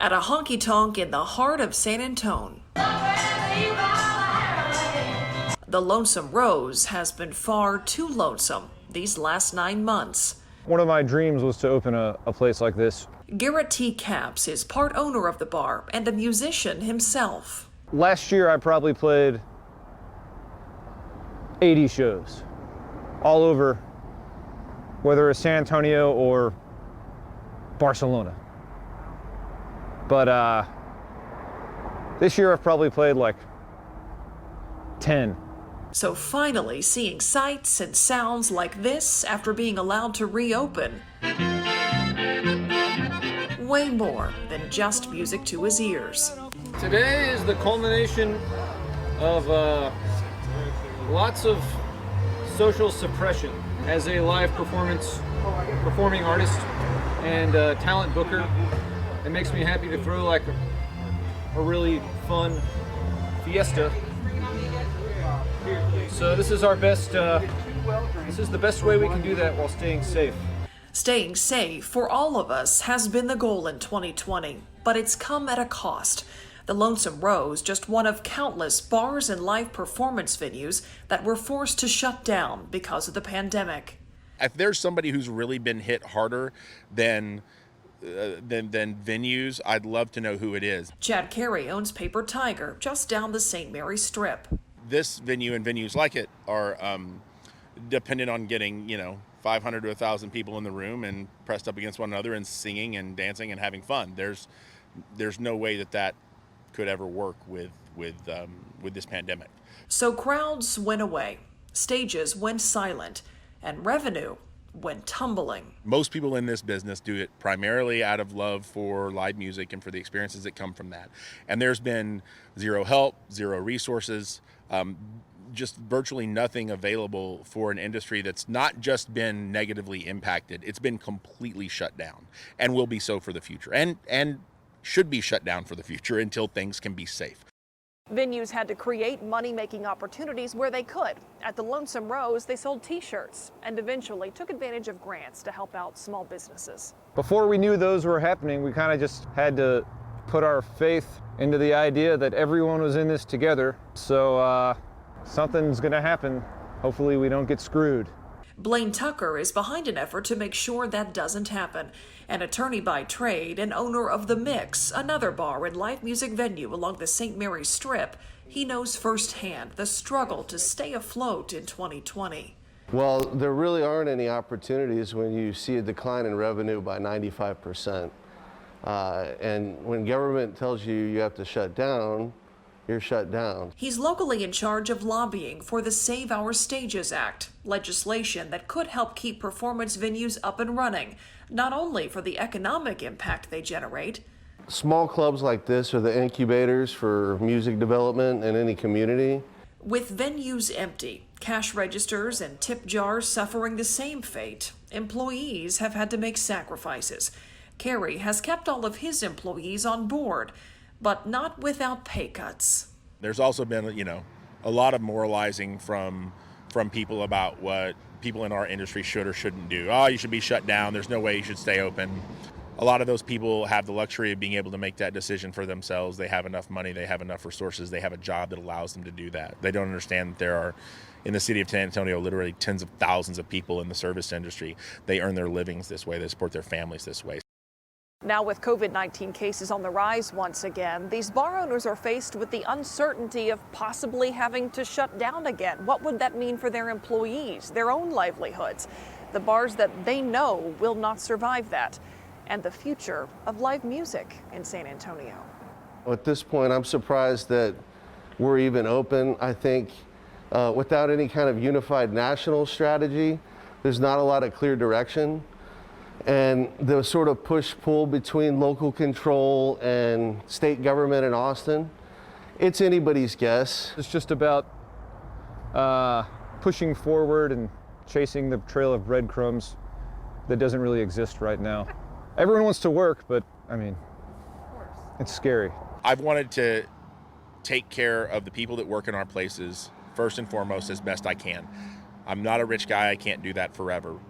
At a honky-tonk in the heart of San Antonio. The Lonesome Rose has been far too lonesome these last 9 months. One of my dreams was to open a place like this. Garrett T. Capps is part owner of the bar and a musician himself. Last year I probably played 80 shows all over, whether it's San Antonio or Barcelona. But this year I've probably played like 10. So finally seeing sights and sounds like this after being allowed to reopen. Way more than just music to his ears. Today is the culmination of lots of social suppression. As a live performing artist and talent booker, it makes me happy to throw like a really fun fiesta. So this is our best, this is the best way we can do that while staying safe. Staying safe for all of us has been the goal in 2020, but it's come at a cost. The Lonesome Rose, just one of countless bars and live performance venues that were forced to shut down because of the pandemic. If there's somebody who's really been hit harder than venues, I'd love to know who it is. Chad Carey owns Paper Tiger just down the St. Mary's Strip. This venue and venues like it are dependent on getting, 500 to 1,000 people in the room and pressed up against one another and singing and dancing and having fun. There's no way that could ever work with this pandemic. So crowds went away, stages went silent, and revenue went tumbling. Most people in this business do it primarily out of love for live music and for the experiences that come from that. And there's been zero help, zero resources, just virtually nothing available for an industry that's not just been negatively impacted, it's been completely shut down and will be so for the future and should be shut down for the future until things can be safe. Venues had to create money-making opportunities where they could. At the Lonesome Rose, they sold T-shirts and eventually took advantage of grants to help out small businesses. Before we knew those were happening, we kind of just had to put our faith into the idea that everyone was in this together. So something's going to happen. Hopefully we don't get screwed. Blaine Tucker is behind an effort to make sure that doesn't happen. An attorney by trade and owner of The Mix, another bar and live music venue along the St. Mary's Strip, he knows firsthand the struggle to stay afloat in 2020. Well, there really aren't any opportunities when you see a decline in revenue by 95%. And when government tells you you have to shut down, you're shut down. He's locally in charge of lobbying for the Save Our Stages Act, legislation that could help keep performance venues up and running, not only for the economic impact they generate. Small clubs like this are the incubators for music development in any community. With venues empty, cash registers and tip jars suffering the same fate, employees have had to make sacrifices. Carey has kept all of his employees on board, but not without pay cuts. There's also been, a lot of moralizing from people about what people in our industry should or shouldn't do. Oh, you should be shut down. There's no way you should stay open. A lot of those people have the luxury of being able to make that decision for themselves. They have enough money, they have enough resources, they have a job that allows them to do that. They don't understand that there are, in the city of San Antonio, literally tens of thousands of people in the service industry. They earn their livings this way, they support their families this way. Now with COVID-19 cases on the rise once again, these bar owners are faced with the uncertainty of possibly having to shut down again. What would that mean for their employees, their own livelihoods, the bars that they know will not survive that, and the future of live music in San Antonio? At this point, I'm surprised that we're even open. I think without any kind of unified national strategy, there's not a lot of clear direction. And the sort of push-pull between local control and state government in Austin, it's anybody's guess. It's just about pushing forward and chasing the trail of breadcrumbs that doesn't really exist right now. Everyone wants to work, but I mean, it's scary. I've wanted to take care of the people that work in our places first and foremost as best I can. I'm not a rich guy, I can't do that forever,